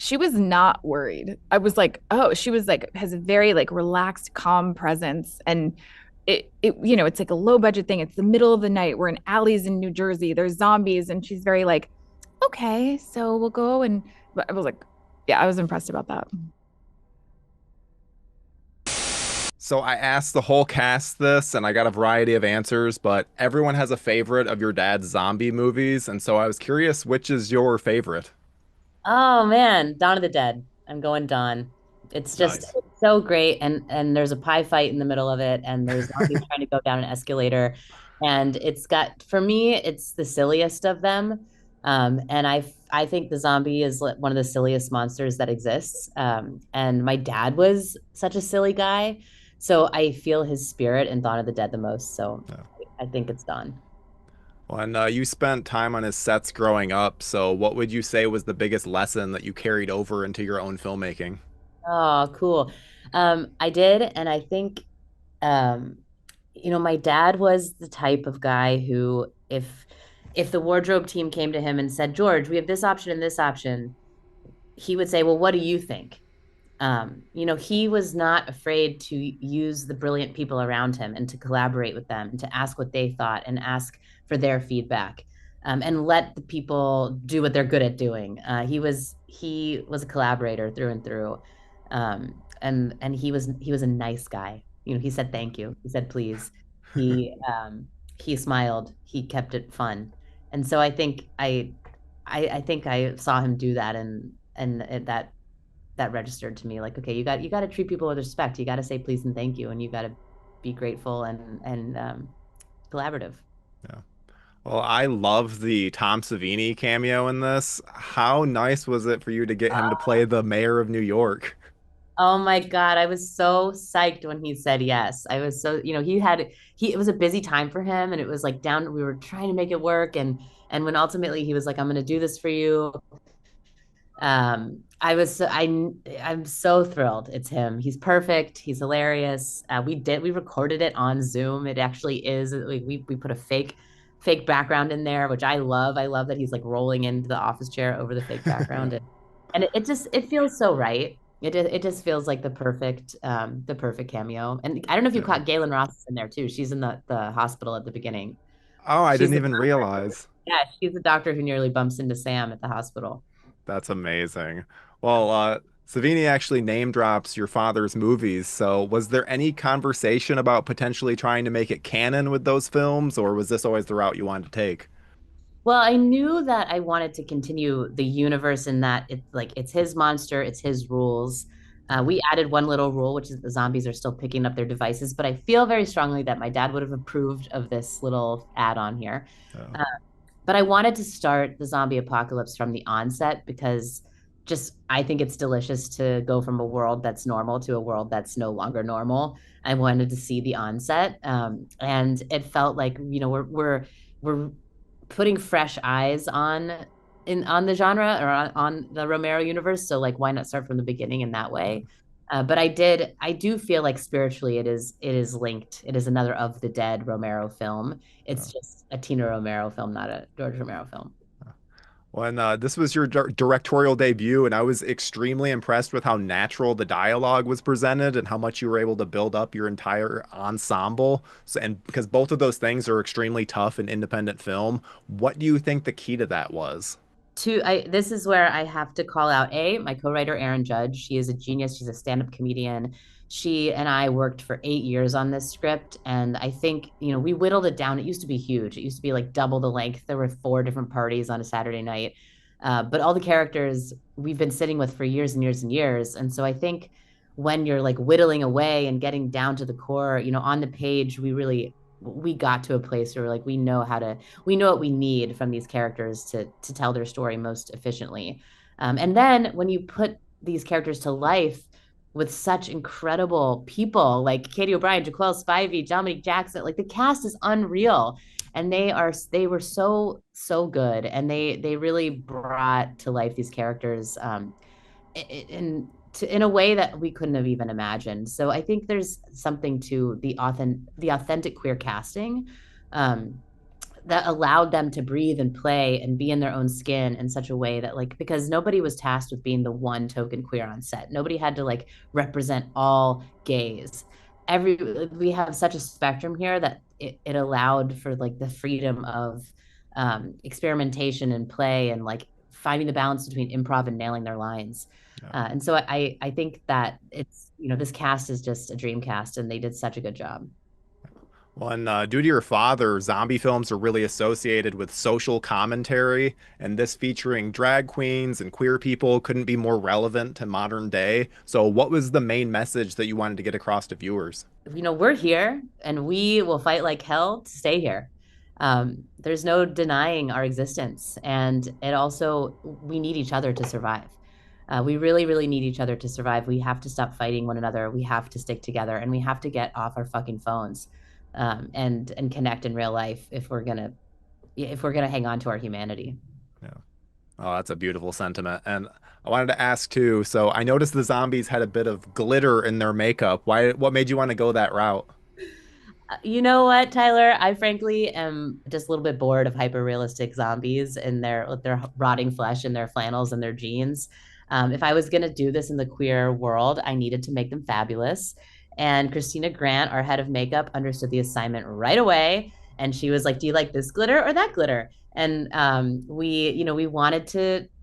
She was not worried. I was like, oh, she was like has a very like relaxed, calm presence. And it's like a low budget thing. It's the middle of the night. We're in alleys in New Jersey. There's zombies, and she's very like, okay, so we'll go. And I was like, yeah, I was impressed about that. So I asked the whole cast this, and I got a variety of answers, but everyone has a favorite of your dad's zombie movies, and so I was curious, which is your favorite? Oh man, Dawn of the Dead. I'm going Dawn. It's just Nice. it's so great, and there's a pie fight in the middle of it, and there's zombies trying to go down an escalator, and it's got for me, it's the silliest of them, and I think the zombie is one of the silliest monsters that exists, and my dad was such a silly guy, so I feel his spirit in Dawn of the Dead the most. So Yeah. I think it's Dawn. Well, and you spent time on his sets growing up, so what would you say was the biggest lesson that you carried over into your own filmmaking? Oh, cool. I did, and I think um, my dad was the type of guy who, if the wardrobe team came to him and said, George, we have this option and this option, he would say, well, what do you think? He was not afraid to use the brilliant people around him and to collaborate with them and to ask what they thought and ask for their feedback. And let the people do what they're good at doing. He was a collaborator through and through, and he was a nice guy. He said thank you. He said please. He smiled. He kept it fun, and so I think I saw him do that, and that registered to me like, okay, you got to treat people with respect. You got to say please and thank you, and you got to be grateful and collaborative. Yeah. Well, I love the Tom Savini cameo in this. How nice was it for you to get him to play the mayor of New York? Oh my God, I was so psyched when he said yes. I was so, it was a busy time for him, and it was like down, we were trying to make it work, and when ultimately he was like, I'm going to do this for you. I'm so thrilled. It's him. He's perfect. He's hilarious. We recorded it on Zoom. It actually is. We put a fake background in there, which I love. I love that he's like rolling into the office chair over the fake background, and it feels so right. It just feels like the perfect cameo. And I don't know if you Yeah. caught Galen Ross in there too. She's in the hospital at the beginning. Oh, I She's didn't the even realize. Yeah, she's the doctor who nearly bumps into Sam at the hospital. That's amazing. Well, Savini actually name drops your father's movies. So, was there any conversation about potentially trying to make it canon with those films, or was this always the route you wanted to take? Well, I knew that I wanted to continue the universe in that it's his monster, it's his rules. We added one little rule, which is the zombies are still picking up their devices, but I feel very strongly that my dad would have approved of this little add-on here. Uh, Uh, but I wanted to start the zombie apocalypse from the onset because just I think it's delicious to go from a world that's normal to a world that's no longer normal. I wanted to see the onset, and it felt like we're putting fresh eyes on the genre or on the Romero universe. So like, why not start from the beginning in that way? But I do feel like spiritually it is linked. It is another of the Dead Romero film. uh, It's just a Tina Romero film, not a George Romero film. When this was your directorial debut, and I was extremely impressed with how natural the dialogue was presented and how much you were able to build up your entire ensemble. So, and because both of those things are extremely tough in independent film, what do you think the key to that was? This is where I have to call out my co-writer Erin Judge. She is a genius. She's a stand-up comedian. She and I worked for 8 years on this script, and I think we whittled it down. It used to be huge. It used to be like double the length. There were 4 different parties on a Saturday night, but all the characters we've been sitting with for years and years and years. And so I think when you're like whittling away and getting down to the core, on the page, we got to a place where like we know what we need from these characters to tell their story most efficiently. And then when you put these characters to life with such incredible people like Katy O'Brian, Jaquel Spivey, Dominique Jackson, like the cast is unreal, and they were so good, and they really brought to life these characters in a way that we couldn't have even imagined. So I think there's something to the authentic queer casting, um, that allowed them to breathe and play and be in their own skin in such a way that, like, because nobody was tasked with being the one token queer on set. Nobody had to like represent all gays. Every We have such a spectrum here that it allowed for like the freedom of experimentation and play and like finding the balance between improv and nailing their lines. Yeah. And so I think that it's, this cast is just a dream cast and they did such a good job. Well, and due to your father, zombie films are really associated with social commentary, and this featuring drag queens and queer people couldn't be more relevant to modern day. So, what was the main message that you wanted to get across to viewers? We're here and we will fight like hell to stay here. There's no denying our existence. And it also, we need each other to survive. We really, really need each other to survive. We have to stop fighting one another. We have to stick together and we have to get off our fucking phones and connect in real life if we're gonna hang on to our humanity. Yeah. Oh, that's a beautiful sentiment. And I wanted to ask too, so I noticed the zombies had a bit of glitter in their makeup. What made you want to go that route? You know what, Tyler? I frankly am just a little bit bored of hyper realistic zombies and their rotting flesh and their flannels and their jeans. If I was gonna do this in the queer world, I needed to make them fabulous. And Christina Grant, our head of makeup, understood the assignment right away. And she was like, "Do you like this glitter or that glitter?" And we wanted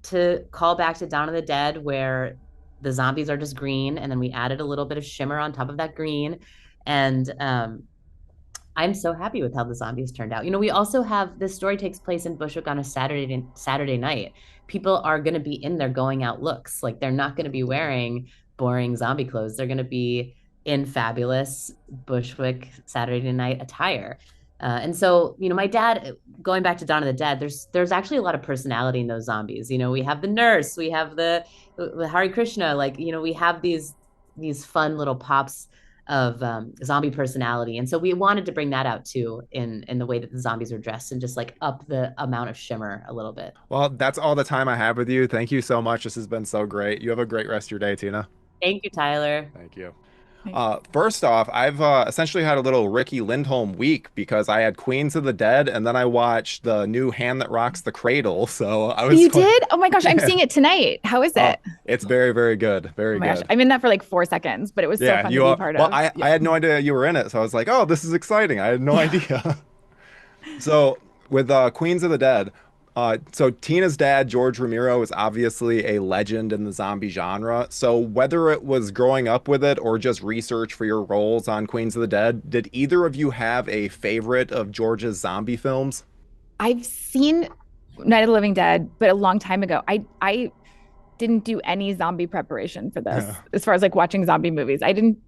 to call back to Dawn of the Dead, where the zombies are just green, and then we added a little bit of shimmer on top of that green. And I'm so happy with how the zombies turned out. We also have this story takes place in Bushwick on a Saturday night. People are going to be in their going out looks. Like they're not going to be wearing boring zombie clothes. They're going to be in fabulous Bushwick Saturday night attire. And so, my dad, going back to Dawn of the Dead, there's actually a lot of personality in those zombies. We have the nurse, we have the Hare Krishna, like, we have these fun little pops of zombie personality. And so we wanted to bring that out too in the way that the zombies are dressed and just like up the amount of shimmer a little bit. Well, that's all the time I have with you. Thank you so much. This has been so great. You have a great rest of your day, Tina. Thank you, Tyler. Thank you. Thanks. First off, I've essentially had a little Riki Lindhome week because I had Queens of the Dead and then I watched the new Hand That Rocks the Cradle. So I was You did? Oh my gosh, I'm yeah. seeing it tonight. How is Oh, it? it's very, very good. Very Oh my gosh, good. I'm in that for like 4 seconds, but it was so Yeah, fun you to be part well, of. I Yeah. had no idea you were in it, so I was like, oh, this is exciting. I had no Yeah. idea. So with Queens of the Dead, so Tina's dad, George Romero, is obviously a legend in the zombie genre. So whether it was growing up with it or just research for your roles on Queens of the Dead, did either of you have a favorite of George's zombie films? I've seen Night of the Living Dead, but a long time ago. I didn't do any zombie preparation for this Yeah, as far as like watching zombie movies. I didn't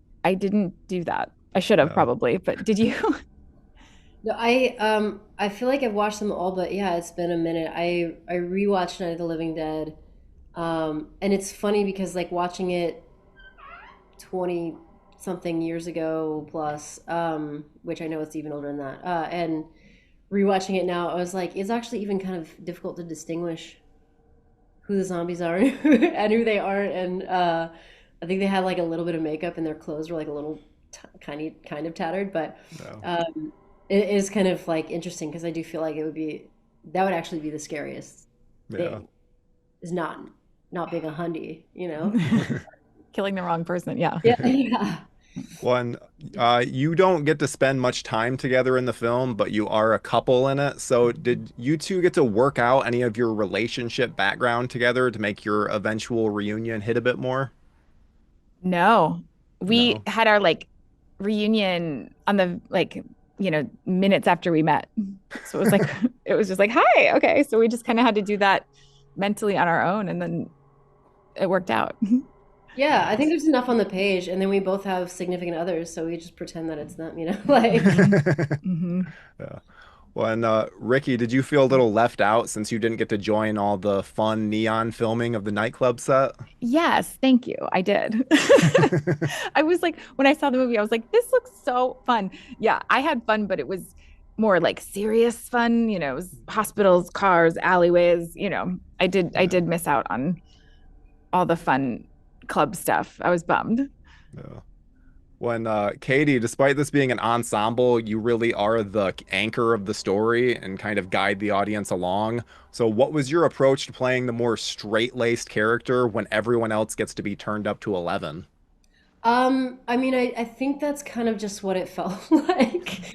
do that. I should have yeah. probably, but did you? No, I feel like I've watched them all, but yeah, it's been a minute. I rewatched Night of the Living Dead. And it's funny because like watching it 20 something years ago plus, which I know it's even older than that. And rewatching it now, I was like, it's actually even kind of difficult to distinguish who the zombies are and who they aren't. And I think they had like a little bit of makeup and their clothes were like a little kind of tattered, but No. um, it is kind of like interesting because I do feel like that would actually be the scariest Yeah. thing is not being a hundy. Killing the wrong person. Yeah. Yeah, yeah. One, you don't get to spend much time together in the film, but you are a couple in it. So did you two get to work out any of your relationship background together to make your eventual reunion hit a bit more? No, we No. had our like reunion on the like, minutes after we met. So it was like, it was just like, hi. Okay. So we just kind of had to do that mentally on our own. And then it worked out. Yeah, I think there's enough on the page, and then we both have significant others, so we just pretend that it's them. Like Hmm. Yeah. Well, and Ricky, did you feel a little left out since you didn't get to join all the fun neon filming of the nightclub set? Yes, thank you. I did. I was like, when I saw the movie, I was like, this looks so fun. Yeah, I had fun, but it was more like serious fun. It was hospitals, cars, alleyways. I did miss out on all the fun club stuff. I was bummed. Yeah. When Katie, despite this being an ensemble, you really are the anchor of the story and kind of guide the audience along. So, what was your approach to playing the more straight-laced character when everyone else gets to be turned up to 11? I mean, I think that's kind of just what it felt like.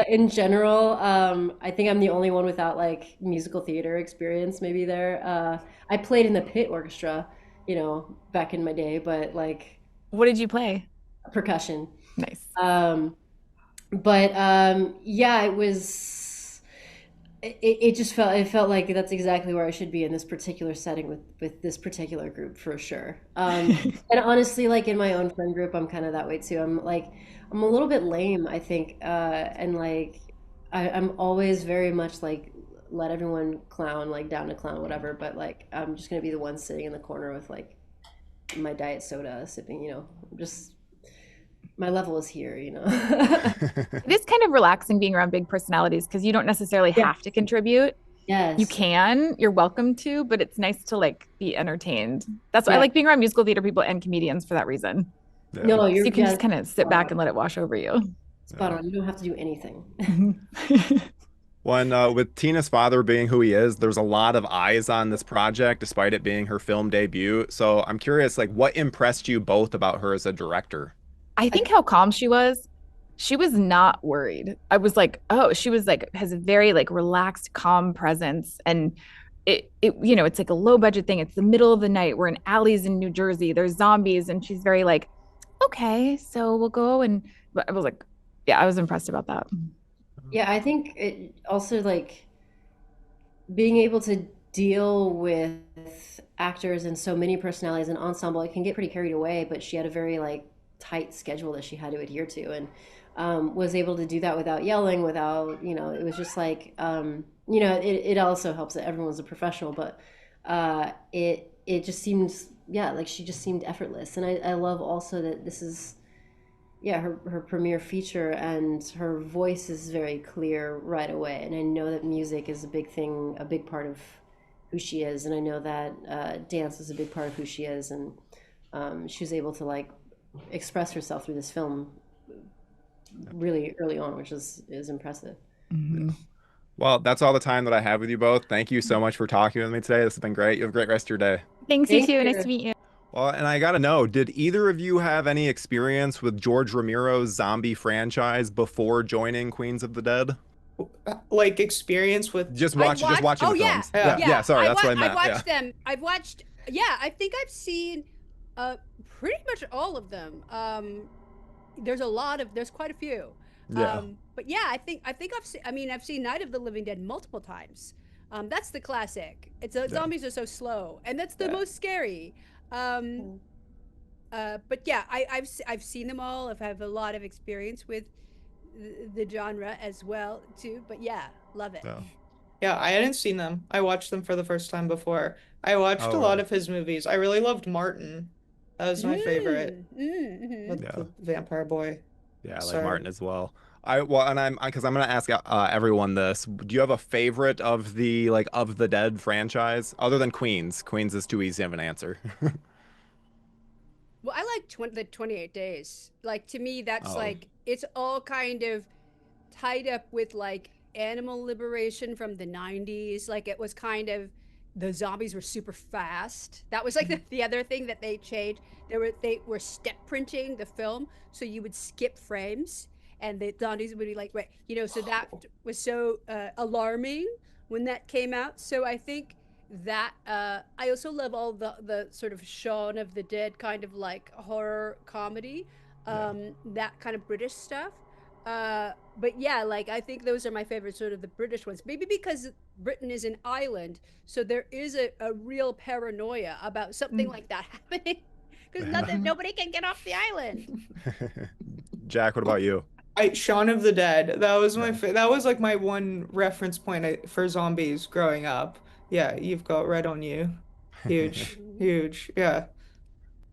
In general, I think I'm the only one without like musical theater experience maybe there. I played in the pit orchestra, back in my day, but like What did you play? percussion. Nice. But yeah, it just felt like that's exactly where I should be in this particular setting with this particular group for sure. And honestly, like in my own friend group, I'm kind of that way too. I'm a little bit lame, I think, and like I'm always very much like let everyone clown, like down to clown, whatever. But like I'm just gonna be the one sitting in the corner with like my diet soda, sipping, just my level is here. It is kind of relaxing being around big personalities because you don't necessarily Yeah. have to contribute. You Yes. can, you're welcome to, but it's nice to like be entertained. That's why I Yeah. like being around musical theater people and comedians for that reason. Yeah. No, So you're you can just yes, kind of sit spot back on. and let it wash over you. Spot Yeah. on. You don't have to do anything. When with Tina's father being who he is, there's a lot of eyes on this project, despite it being her film debut. So I'm curious, like, what impressed you both about her as a director? I I, think how calm she was. She was not worried. I was like, oh, she was like has a very like relaxed, calm presence. And it's like a low budget thing. It's the middle of the night. We're in alleys in New Jersey. There's zombies, and she's very like, okay, so we'll go. And but I was like, yeah, I was impressed about that. yeah, I think it also like being able to deal with actors and so many personalities and ensemble, it can get pretty carried away, but she had a very like tight schedule that she had to adhere to and was able to do that without yelling, without, it was just like, it also helps that everyone's a professional, but it just seems, yeah, like she just seemed effortless. And I love also that this is, yeah, her premiere feature and her voice is very clear right away. And I know that music is a big thing, a big part of who she is. And I know that dance is a big part of who she is. And she was able to like express herself through this film really early on, which is impressive. Mhm. Well, that's all the time that I have with you both. Thank you so much for talking with me today. This has been great. You have a great rest of your day. Thanks, you Thank too. Nice to you. meet you. Well, and I gotta know, did either of you have any experience with George Romero's zombie franchise before joining Queens of the Dead? Like experience with. Just watching Oh the yeah, films. Yeah. Yeah, sorry, that's what I I've meant. Yeah. watched them. I've watched. Yeah, I think I've seen, pretty much all of them. There's quite a few. Yeah. But yeah, I think I've seen. I mean, I've seen Night of the Living Dead multiple times. That's the classic. Yeah. Zombies are so slow, and that's the Yeah. most scary. Um, but yeah, I've seen them all. I've had a lot of experience with the genre as well too. But yeah, love it. Yeah. Yeah, I hadn't seen them. I watched them for the first time before. I watched a Oh, lot of his movies. I really loved Martin. That was my favorite. Mhm. Yeah. The vampire boy. Yeah, I like Sorry. Martin as well. And I'm because I'm gonna ask everyone this. Do you have a favorite of the like of the Dead franchise other than Queens? Queens is too easy of an answer. Well, I like the 28 days. Like to me, that's Oh, like it's all kind of tied up with like animal liberation from the 90s. Like it was kind of the zombies were super fast. That was like the other thing that they changed. They were step printing the film, so you would skip frames, and the zombies would be like right, So that was so alarming when that came out. So I think that I also love all the sort of Shaun of the Dead kind of like horror comedy, yeah. that kind of British stuff. But yeah, like I think those are my favorite, sort of the British ones. Maybe because Britain is an island, so there is a real paranoia about something like that happening, because nobody can get off the island. Jack, what about you? Shaun of the Dead. That was Yeah. that was like my one reference point for zombies growing up. Yeah, you've got right on you. Huge, huge. Yeah.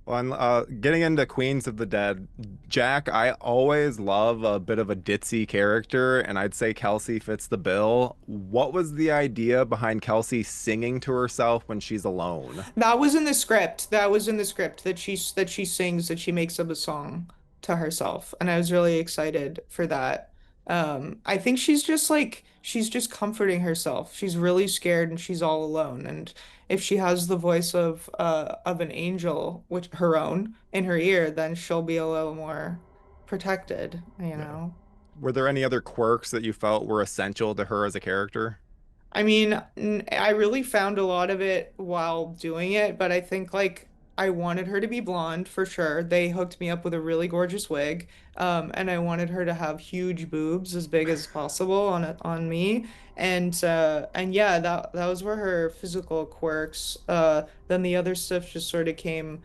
Well, and, getting into Queens of the Dead, Jack, I always love a bit of a ditzy character, and I'd say Kelsey fits the bill. What was the idea behind Kelsey singing to herself when she's alone? That was in the script. That was in the script that she sings, that she makes up a song. to herself, and I was really excited for that. I think she's just comforting herself. She's really scared and she's all alone. And if she has the voice of an angel, which her own, in her ear, then she'll be a little more protected, you Yeah. know? Were there any other quirks that you felt were essential to her as a character? I mean, I really found a lot of it while doing it, but I think like I wanted her to be blonde for sure. They hooked me up with a really gorgeous wig, and I wanted her to have huge boobs as big as possible on me. And yeah, those were her physical quirks. Then the other stuff just sort of came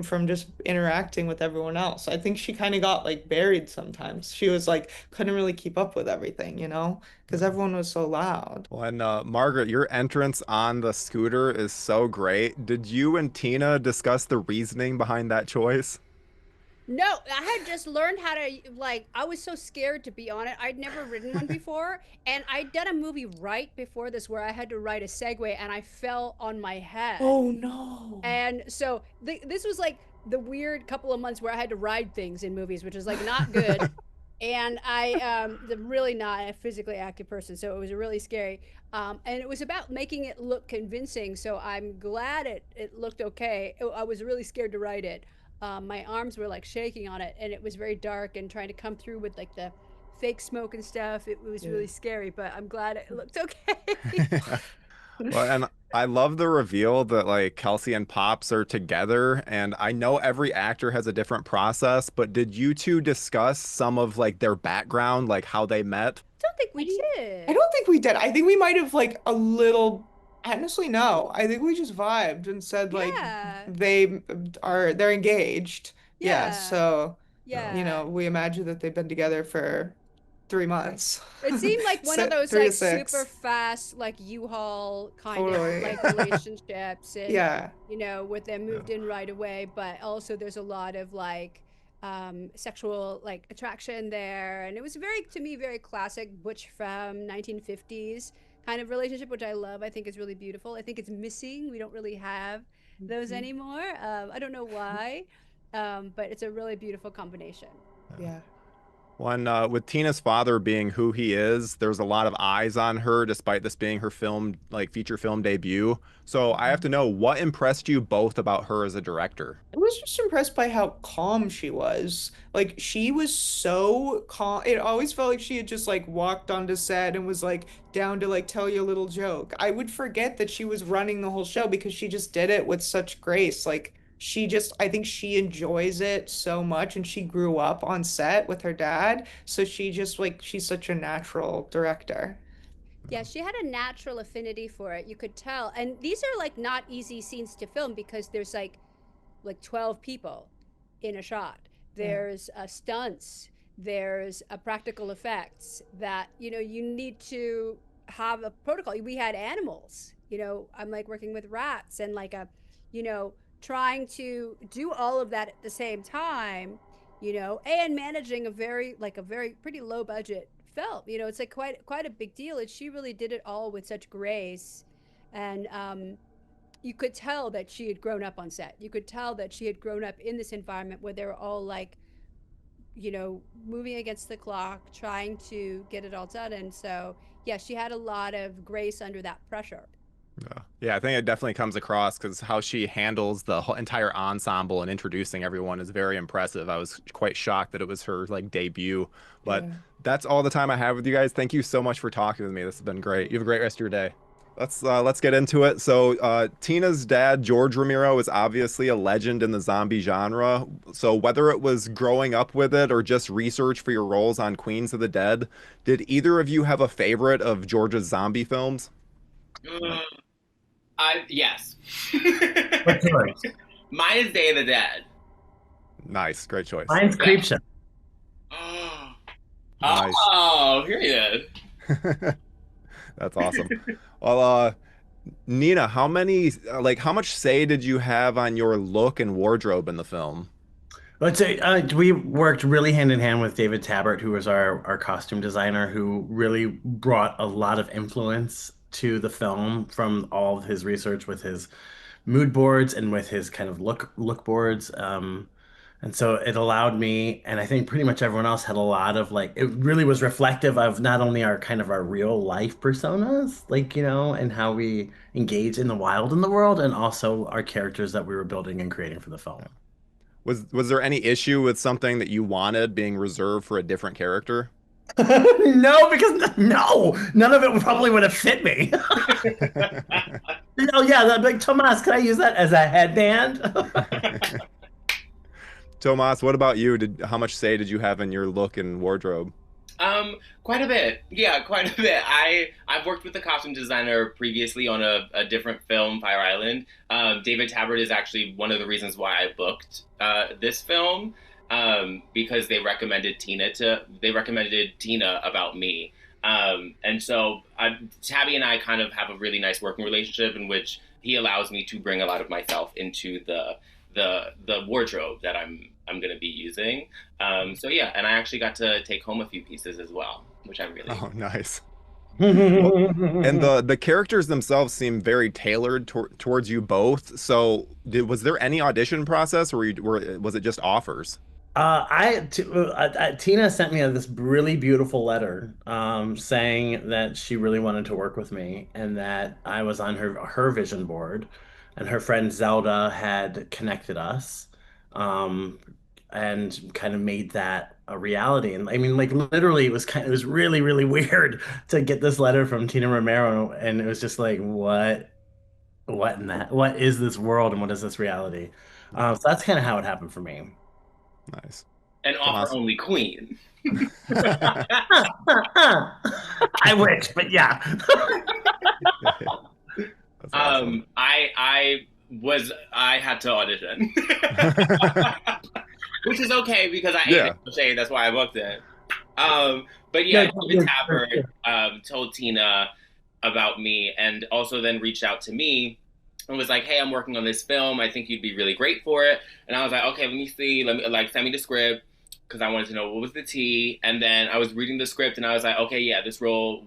from just interacting with everyone else. I think she kind of got like buried sometimes. She was like couldn't really keep up with everything, you know? Because everyone was so loud. Well, and Margaret, your entrance on the scooter is so great. Did you and Tina discuss the reasoning behind that choice? No, I had just learned how to like. I was so scared to be on it. I'd never ridden one before, and I'd done a movie right before this where I had to ride a Segway, and I fell on my head. Oh no. And so this was like the weird couple of months where I had to ride things in movies, which is like not good. And I am really not a physically active person, so it was really scary. And it was about making it look convincing. So I'm glad it looked okay. I was really scared to ride it. My arms were like shaking on it, and it was very dark and trying to come through with like the fake smoke and stuff. It was Yeah. really scary, but I'm glad it looked okay. Well, and I love the reveal that like Kelsey and Pops are together, and I know every actor has a different process, but did you two discuss some of like their background, like how they met? Don't think we I did. don't think we did. I think we might have like a little, honestly, no. I think we just vibed and said like Yeah. they're engaged. Yeah, Yeah. so Yeah. we imagine that they've been together for 3 months. It seemed like one of those Three to like super six. fast like U-Haul kind of Totally. like relationships and Yeah. with them Yeah. moved in right away, but also there's a lot of like sexual like attraction there, and it was very to me very classic butch from 1950s kind of relationship, which I love. I think is really beautiful. I think it's missing. We don't really have those Mhm. anymore. I don't know why, but it's a really beautiful combination. Yeah. One with Tina's father being who he is, there's a lot of eyes on her, despite this being her film, like feature film debut. So I have to know what impressed you both about her as a director. I was just impressed by how calm she was. Like she was so calm. It always felt like she had just like walked onto set and was like down to like tell you a little joke. I would forget that she was running the whole show because she just did it with such grace. Like I think she enjoys it so much and she grew up on set with her dad. So she just like she's such a natural director. Yeah, she had a natural affinity for it. You could tell. And these are like not easy scenes to film because there's like 12 people in a shot. Yeah. There's stunts, there's practical effects that you need to have a protocol. We had animals. I'm like working with rats and like you know, trying to do all of that at the same time, and managing a very pretty low budget film. It's like quite a big deal. And she really did it all with such grace, and you could tell that she had grown up on set. You could tell that she had grown up in this environment where they were all like, moving against the clock, trying to get it all done. And so, yeah, she had a lot of grace under that pressure. Yeah, yeah, I think it definitely comes across because how she handles the whole entire ensemble and introducing everyone is very impressive. I was quite shocked that it was her like debut, but Yeah. that's all the time I have with you guys. Thank you so much for talking with me. This has been great. You have a great rest of your day. Let's get into it. So Tina's dad, George Romero, is obviously a legend in the zombie genre. So whether it was growing up with it or just research for your roles on Queens of the Dead, did either of you have a favorite of George's zombie films? Uh, I yes. What's yours? Mine is Day of the Dead. Nice, great choice. Mine's Yeah. Creepshow. Oh, Nice. period. That's awesome. Well, Nina, how much say did you have on your look and wardrobe in the film? Let's say we worked really hand in hand with David Tabbert, who was our costume designer, who really brought a lot of influence to the film from all of his research with his mood boards and with his kind of look boards. And so it allowed me, and I think pretty much everyone else had a lot of like, it really was reflective of not only our kind of our real life personas, like, and how we engage in the wild in the world, and also our characters that we were building and creating for the film. Was there any issue with something that you wanted being reserved for a different character? No, because no, none of it probably would have fit me. Oh yeah, like Tomas, can I use that as a headband? Tomas, what about you? How much say did you have in your look and wardrobe? Quite a bit. Yeah, quite a bit. I've worked with a costume designer previously on a different film, Fire Island. David Tabbert is actually one of the reasons why I booked this film, because they recommended Tina about me. And so Tabby and I kind of have a really nice working relationship in which he allows me to bring a lot of myself into the wardrobe that I'm going to be using. So yeah, and I actually got to take home a few pieces as well, which I really. Oh, nice. Well, and the characters themselves seem very tailored towards you both. So, was there any audition process, or was it just offers? Tina sent me this really beautiful letter, saying that she really wanted to work with me and that I was on her vision board, and her friend Zelda had connected us, um, and kind of made that a reality. And I mean, like literally, it was really, really weird to get this letter from Tina Romero, and it was just like, what is this world, and what is this reality? So that's kind of how it happened for me. Nice. An offer Tomas. only queen. I wish, but yeah. That's awesome. I had to audition. Which is okay because I ate Yeah. the shade, that's why I booked it. But yeah, David Tabbert told Tina about me and also then reached out to me and was like, "Hey, I'm working on this film. I think you'd be really great for it." And I was like, "Okay, let me see. Let me like send me the script." Because I wanted to know what was the tea. And then I was reading the script and I was like, okay, yeah, this role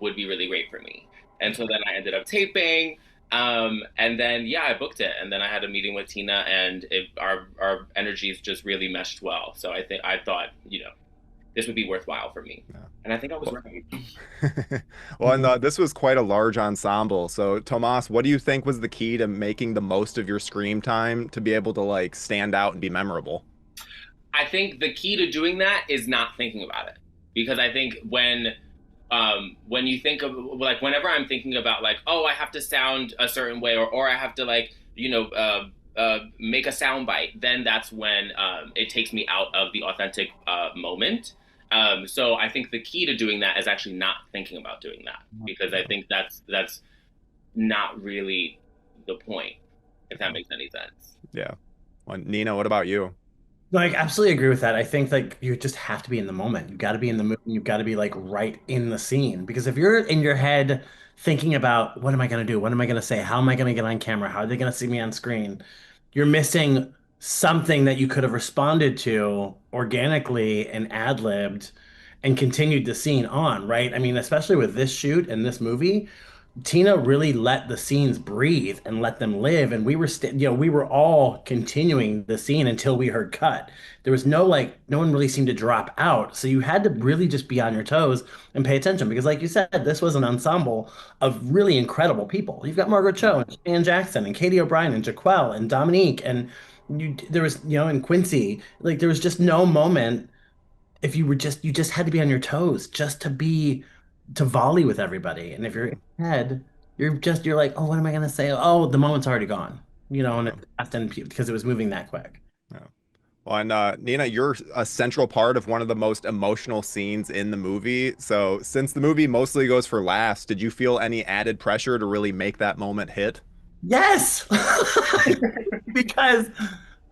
would be really great for me. And so then I ended up taping. And then, yeah, I booked it. And then I had a meeting with Tina and our energies just really meshed well. So I thought, this would be worthwhile for me. Yeah. And I think I was right. Well, and this was quite a large ensemble. So, Tomas, what do you think was the key to making the most of your screen time to be able to like stand out and be memorable? I think the key to doing that is not thinking about it, because I think when you think of like whenever I'm thinking about like, oh, I have to sound a certain way or I have to like make a sound bite, then that's when it takes me out of the authentic moment. So I think the key to doing that is actually not thinking about doing that, because I think that's not really the point, if that makes any sense. Yeah. Well, Nina, what about you? No, I absolutely agree with that. I think like you just have to be in the moment. You got to be in the mood. You've got to be like right in the scene. Because if you're in your head thinking about what am I going to do? What am I going to say? How am I going to get on camera? How are they going to see me on screen? You're missing something that you could have responded to organically and ad-libbed and continued the scene on, right? I mean, especially with this shoot and this movie, Tina really let the scenes breathe and let them live, and we were all continuing the scene until we heard cut. There was no one really seemed to drop out, so you had to really just be on your toes and pay attention because, like you said, this was an ensemble of really incredible people. You've got Margaret Cho and Shan Jackson and Katy O'Brian and Jaquel and Dominique and there was and Quincy. Like there was just no moment if you just had to be on your toes just to volley with everybody. And if you're in your head, you're like, oh, what am I gonna say? Oh, the moment's already gone. And Yeah. it passed in because it was moving that quick. Yeah. Well, and Nina, you're a central part of one of the most emotional scenes in the movie. So, since the movie mostly goes for laughs, did you feel any added pressure to really make that moment hit? Yes, because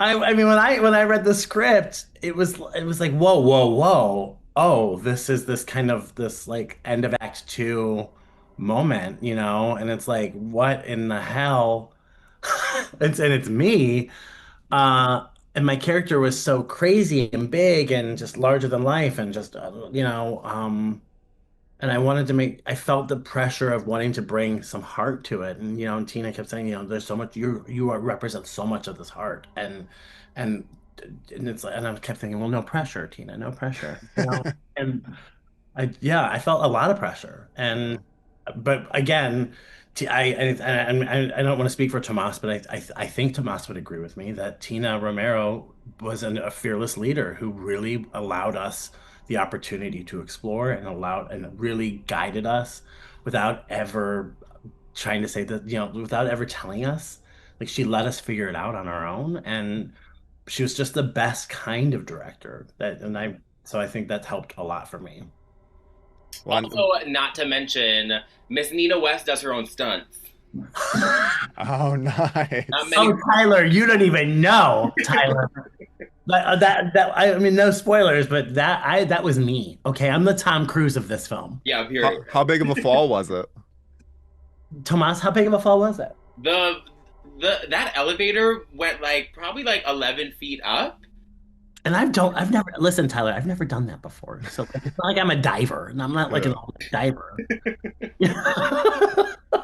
I mean when I read the script, it was like whoa whoa whoa oh this is this kind of this like end of Act Two moment, and it's like what in the hell? It's me, and my character was so crazy and big and just larger than life and just and I felt the pressure of wanting to bring some heart to it. And Tina kept saying, there's so much, represent so much of this heart. And and I kept thinking, well, no pressure, Tina, no pressure, you know? And I felt a lot of pressure. But again, I don't want to speak for Tomas, but I think Tomas would agree with me that Tina Romero was a fearless leader who really allowed us the opportunity to explore and really guided us without ever trying to say that, without ever telling us. Like, she let us figure it out on our own, and she was just the best kind of director. So I think that's helped a lot for me. Also, not to mention, Miss Nina West does her own stunts. Oh, nice. Oh, Tyler, you don't even know, Tyler. But I mean, no spoilers, but that was me. Okay, I'm the Tom Cruise of this film. Yeah, period. How big of a fall was it? Tomas, how big of a fall was it? That elevator went probably 11 feet up. And I've never, listen, Tyler, I've never done that before. So it's not like I'm a diver, and I'm not like an Olympic diver.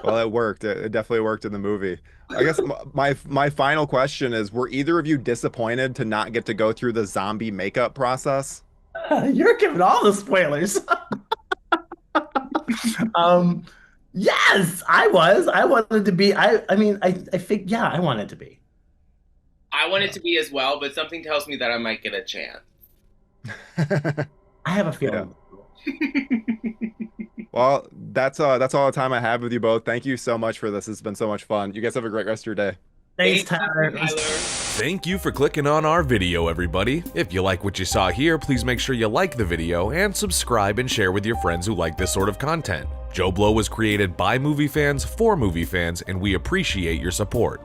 Well, it worked. It definitely worked in the movie. I guess my final question is, were either of you disappointed to not get to go through the zombie makeup process? You're giving all the spoilers. Yes, I was. I wanted to be. I think, yeah, I wanted to be. I wanted to be as well, but something tells me that I might get a chance. I have a feeling. Yeah. Well, that's all the time I have with you both. Thank you so much for this. It's been so much fun. You guys have a great rest of your day. Thanks, Tyler. Thank you for clicking on our video, everybody. If you like what you saw here, please make sure you like the video and subscribe and share with your friends who like this sort of content. JoBlo was created by movie fans for movie fans, and we appreciate your support.